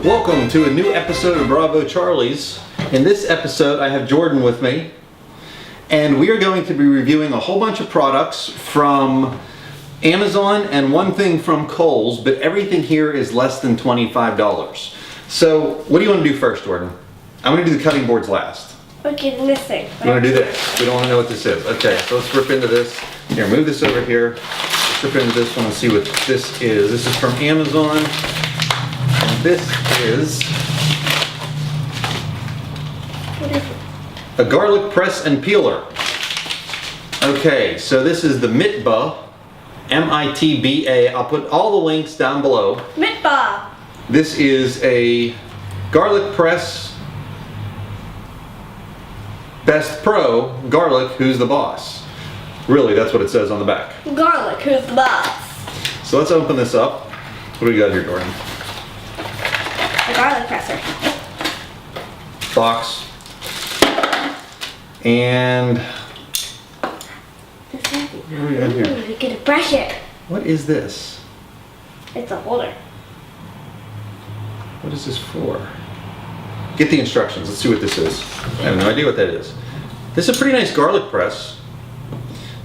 Welcome to a new episode of Bravo Charlie's. In this episode I have Jordan with me, and we are going to be reviewing a whole bunch of products from Amazon and one thing from Kohl's, but everything here is less than $25. So what do you want to do first, Jordan? I'm going to do the cutting boards last. Okay, this thing. You want to do this? We don't want to know what this is. Okay, so let's rip into this. Here, move this over here. Let's rip into this one and see what this is. This is from Amazon. And this is What is it? a garlic press and peeler. Okay, so this is the Mitba, M-I-T-B-A. I'll put all the links down below. Mitba. This is a garlic press, Best Pro, garlic, who's the boss. Really, that's what it says on the back. Garlic, who's the boss? So let's open this up. What do we got here, Jordan? The garlic presser. Box. And It's heavy. what do we got here? Ooh, we get to brush it. What is this? It's a holder. What is this for? Get the instructions. Let's see what this is. I have no idea what that is. This is a pretty nice garlic press.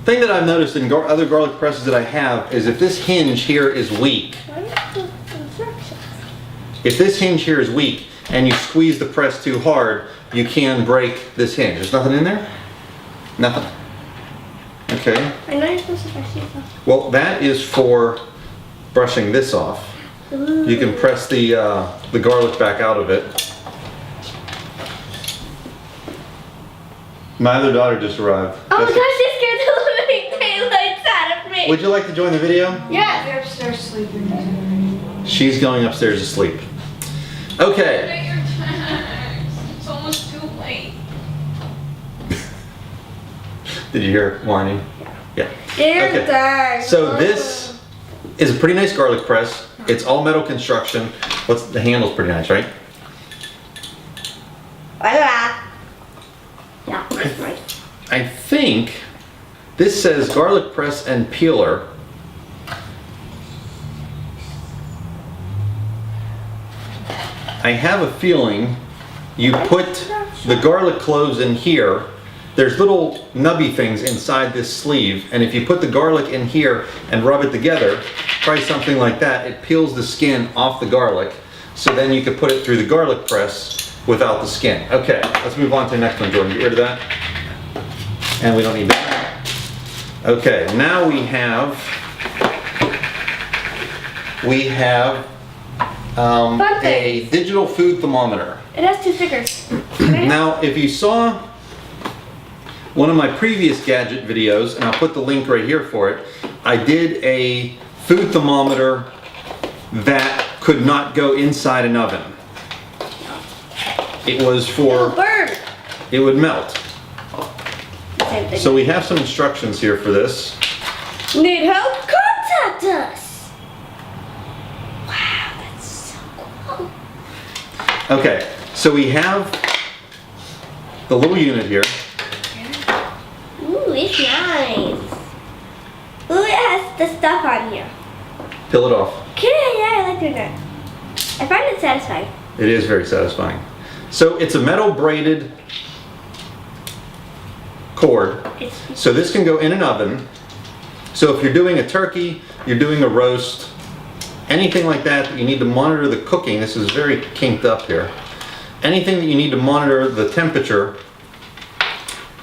Thing that I've noticed in other garlic presses that I have is if this hinge here is weak, What are the instructions? if this hinge here is weak and you squeeze the press too hard, you can break this hinge. There's nothing in there? Nothing. Okay. I know you're supposed to brush these off. Well, that is for brushing this off. Ooh. You can press the garlic back out of it. My other daughter just arrived. Oh my Jessica, gosh, she scared the living daylights out of me. would you like to join the video? Yes. They're upstairs sleeping. She's going upstairs to sleep. Okay. Get your text. It's almost too late. Did you hear her whining? Yeah. Dear Okay. Dad. So this is a pretty nice garlic press. It's all metal construction. The handle's pretty nice, right? Voila. Yeah, that's right. I think this says garlic press and peeler. I have a feeling you put the garlic cloves in here. There's little nubby things inside this sleeve, and if you put the garlic in here and rub it together, try something like that, it peels the skin off the garlic, so then you could put it through the garlic press without the skin. Okay, let's move on to the next one, Jordan. Get rid of that. And we don't need that. Okay, now we have a digital food thermometer. It has two stickers. Now, if you saw one of my previous gadget videos, and I'll put the link right here for it, I did a food thermometer that could not go inside an oven. It was It'll for, burn. it would melt. Same thing. So we have some instructions here for this. Need help? Contact us. Wow, that's so cool. Okay, so we have the little unit here. Ooh, it's nice. Ooh, it has the stuff on here. Peel it off. Okay, yeah, I like doing that. I find it satisfying. It is very satisfying. So it's a metal braided cord. So this can go in an oven. So if you're doing a turkey, you're doing a roast, anything like that you need to monitor the cooking, this is very kinked up here. Anything that you need to monitor the temperature,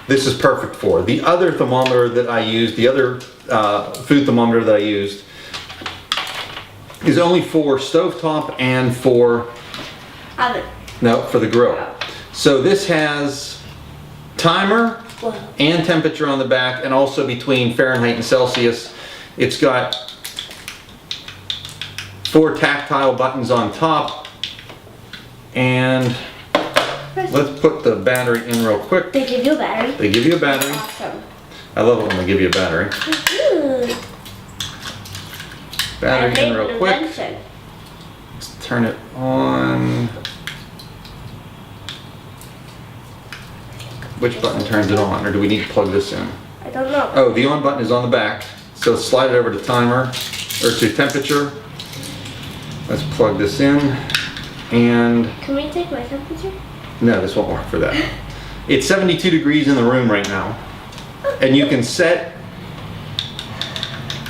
this is perfect for. The other thermometer that I used, the other food thermometer that I used, is only for stovetop and for Oven. no, for the grill. So this has timer Whoa. and temperature on the back, and also between Fahrenheit and Celsius. It's got 4 tactile buttons on top, and let's put the battery in real quick. They give you a battery. They give you a battery. Awesome. I love it when they give you a battery. Ooh. Battery I made in real an quick. invention. Let's turn it on. Which button turns it on, or do we need to plug this in? I don't know. Oh, the on button is on the back. So slide it over to timer, or to temperature. Let's plug this in. And Can we take my temperature? no, this won't work for that. It's 72 degrees in the room right now. And you can set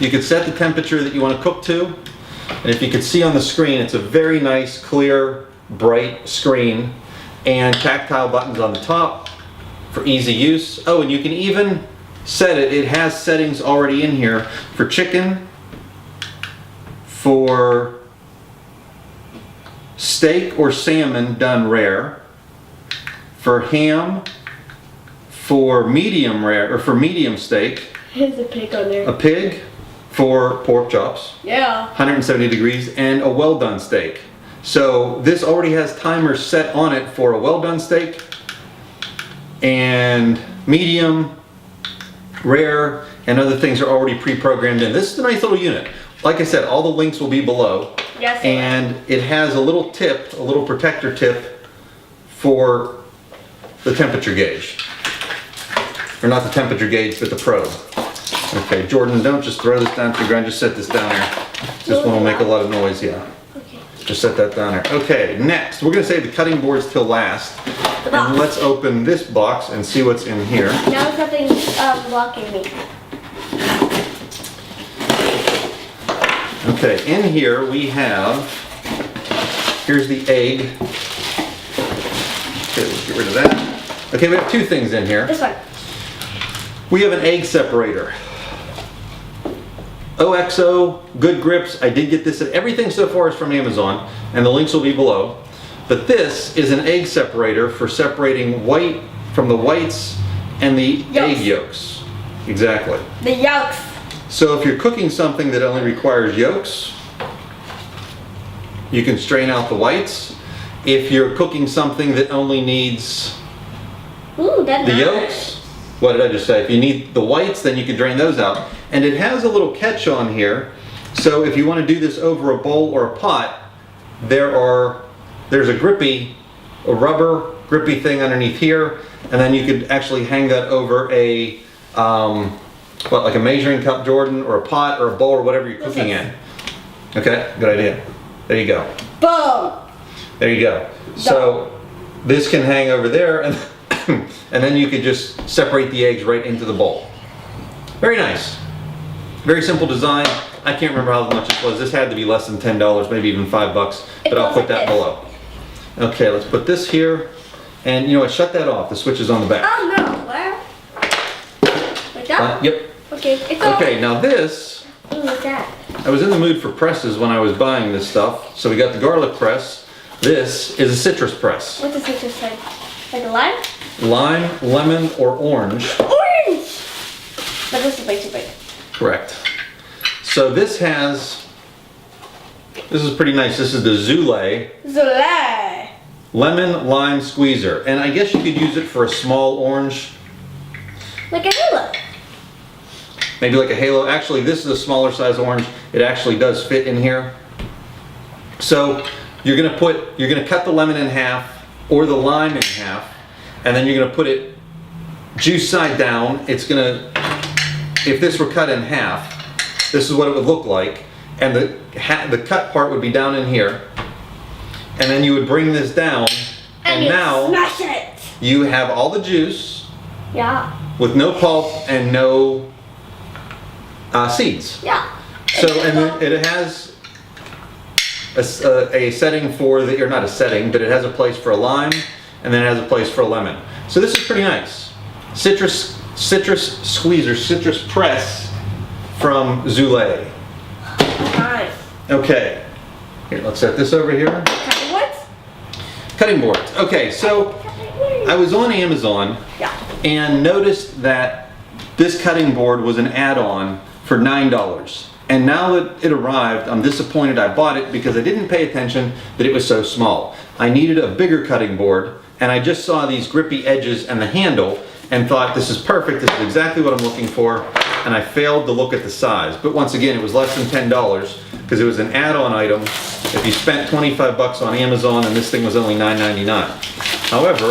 the temperature that you want to cook to. And if you can see on the screen, it's a very nice, clear, bright screen and tactile buttons on the top for easy use. Oh, and you can even set it. It has settings already in here for chicken, for steak or salmon done rare, for ham, for medium rare, or for medium steak, There's a pig on there. a pig, for pork chops, Yeah. 170 degrees, and a well done steak. So this already has timers set on it for a well done steak, and medium, rare, and other things are already pre-programmed in. This is a nice little unit. Like I said, all the links will be below. Yes. And it has a little tip, a little protector tip for the temperature gauge. Or not the temperature gauge, but the probe. Okay, Jordan, don't just throw this down to the ground, just set this down there. This one will make a lot of noise, yeah. Okay. Just set that down there. Okay, next, we're gonna save the cutting boards till last. The box. And let's open this box and see what's in here. Now something's blocking me. Okay, in here we have, here's the egg. Okay, let's get rid of that. Okay, we have two things in here. This one. We have an egg separator. OXO, good grips. I did get this. Everything so far is from Amazon, and the links will be below. But this is an egg separator for separating white from the whites and the egg yolks. Exactly. The yolks. So if you're cooking something that only requires yolks, you can strain out the whites. If you're cooking something that only needs Ooh, that's the nice. yolks, what did I just say? If you need the whites, then you can drain those out. And it has a little catch on here. So if you want to do this over a bowl or a pot, there's a rubber grippy thing underneath here, and then you could actually hang that over a like a measuring cup, Jordan, or a pot or a bowl or whatever you're cooking in. Okay, good idea. There you go. Boom. There you go. So this can hang over there, and and then you could just separate the eggs right into the bowl. Very nice. Very simple design. I can't remember how much it was. This had to be less than $10, maybe even $5, but I'll put that below. Okay, let's put this here. And you know what, shut that off. The switch is on the back. Oh no, where? Like that? Yep. Okay, it's all. Okay, now this, Ooh, what's that? I was in the mood for presses when I was buying this stuff. So we got the garlic press. This is a citrus press. What's the citrus like? Like a lime? Lime, lemon, or orange. Orange! But this is way too big. Correct. So this is pretty nice. This is the Zule Zule! Lemon Lime Squeezer. And I guess you could use it for a small orange, Like a halo. maybe like a halo. Actually, this is a smaller size orange. It actually does fit in here. So you're gonna cut the lemon in half or the lime in half, and then you're gonna put it juice side down. If this were cut in half, this is what it would look like, and the cut part would be down in here, and then you would bring this down, and you now smash it! you have all the juice Yeah. with no pulp and no seeds. Yeah. So, and then it has a setting for the, or not a setting, but it has a place for a lime, and then it has a place for a lemon. So this is pretty nice. Citrus squeezer, citrus press from Zule. Nice. Okay, here, let's set this over here. Cutting boards? Cutting boards. Okay, so I was on Amazon Yeah. and noticed that this cutting board was an add-on for $9. And now that it arrived, I'm disappointed I bought it because I didn't pay attention that it was so small. I needed a bigger cutting board, and I just saw these grippy edges and the handle and thought, this is perfect, this is exactly what I'm looking for, and I failed to look at the size. But once again, it was less than $10 because it was an add-on item. If you spent 25 bucks on Amazon and this thing was only $9.99. However,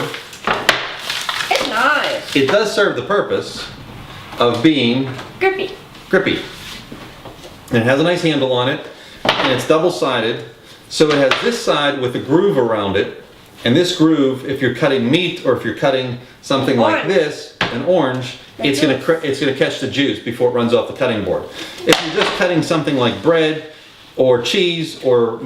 It's nice. it does serve the purpose of being Grippy. grippy. And it has a nice handle on it, and it's double-sided. So it has this side with a groove around it, and this groove, if you're cutting meat or if you're cutting something like Orange. this, an orange, it's gonna catch the juice before it runs off the cutting board. If you're just cutting something like bread or cheese or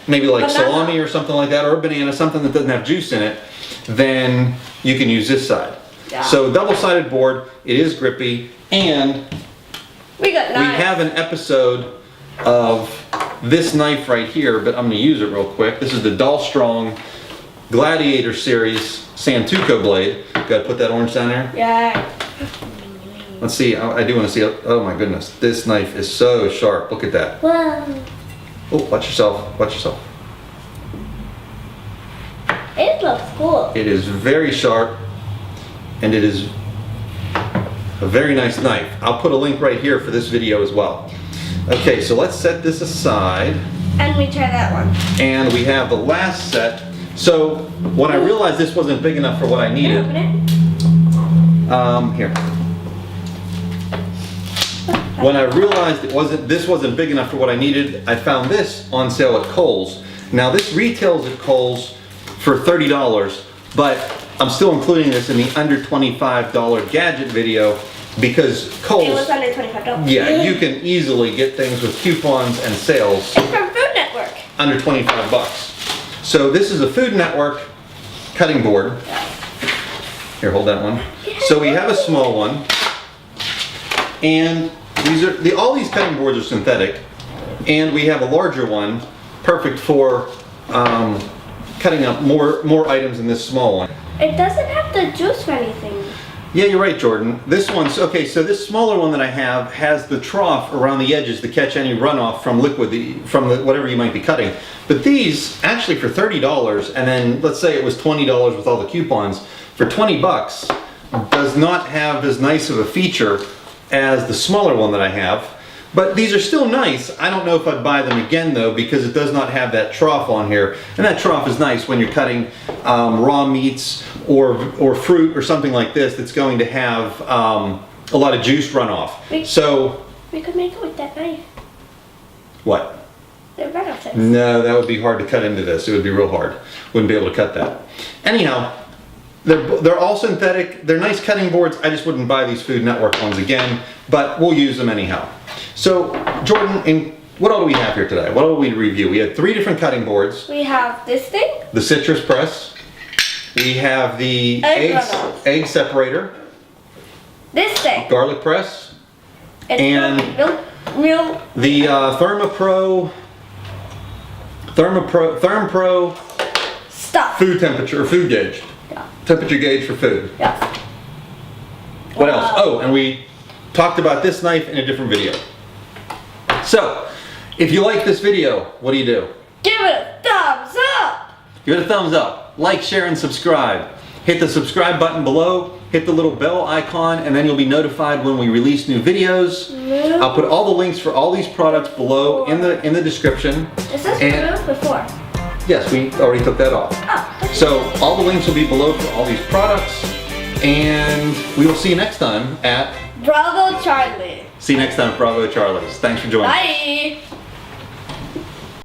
maybe like Banana. salami or something like that, or a banana, something that doesn't have juice in it, then you can use this side. Yeah. So double-sided board, it is grippy, and We got we knives. have an episode of this knife right here, but I'm gonna use it real quick. This is the Dull Strong Gladiator Series Santuco blade. Gotta put that orange down there. Yeah. Let's see, I do wanna see it. Oh my goodness, this knife is so sharp. Look at that. Whoa. Oh, watch yourself, watch yourself. It looks cool. It is very sharp, and it is a very nice knife. I'll put a link right here for this video as well. Okay, so let's set this aside. And we try that one. And we have the last set. So when I realized this wasn't big enough for what I Can I needed, open it? here. When I realized this wasn't big enough for what I needed, I found this on sale at Kohl's. Now this retails at Kohl's for $30, but I'm still including this in the under $25 gadget video because It was Kohl's, under $25. yeah, you can easily get things with coupons and sales It's from Food Network. under 25 bucks. So this is a Food Network cutting board. Here, hold that one. So we have a small one, and these are all these cutting boards are synthetic, and we have a larger one, perfect for cutting up more items in this small one. It doesn't have the juice or anything. Yeah, you're right, Jordan. This one's okay. So this smaller one that I have has the trough around the edges to catch any runoff from liquid, whatever you might be cutting. But these, actually for $30, and then let's say it was $20 with all the coupons, for 20 bucks, does not have as nice of a feature as the smaller one that I have. But these are still nice. I don't know if I'd buy them again though, because it does not have that trough on here. And that trough is nice when you're cutting raw meats or fruit or something like this that's going to have a lot of juice runoff. So, We could make it with that knife. what? The runoff size. No, that would be hard to cut into this. It would be real hard. Wouldn't be able to cut that. Anyhow, they're all synthetic. They're nice cutting boards. I just wouldn't buy these Food Network ones again, but we'll use them anyhow. So, Jordan, what all do we have here today? What all do we review? We had 3 different cutting boards. We have this thing. The citrus press. We have the egg separator. This thing. Garlic press. It's and real. The Thermopro Stuff. food temperature, or food gauge. Yeah. Temperature gauge for food. Yeah. What else? Wow. Oh, and we talked about this knife in a different video. So, if you like this video, what do? Give it a thumbs up. Give it a thumbs up. Like, share, and subscribe. Hit the subscribe button below. Hit the little bell icon, and then you'll be notified when we release new videos. I'll put all the links for all these products below in the description. Is this And- removed before? Yes, we already took that off. Oh. So all the links will be below for all these products, and we will see you next time at Bravo Charlie. Bravo Charlie's. Thanks for joining. Bye.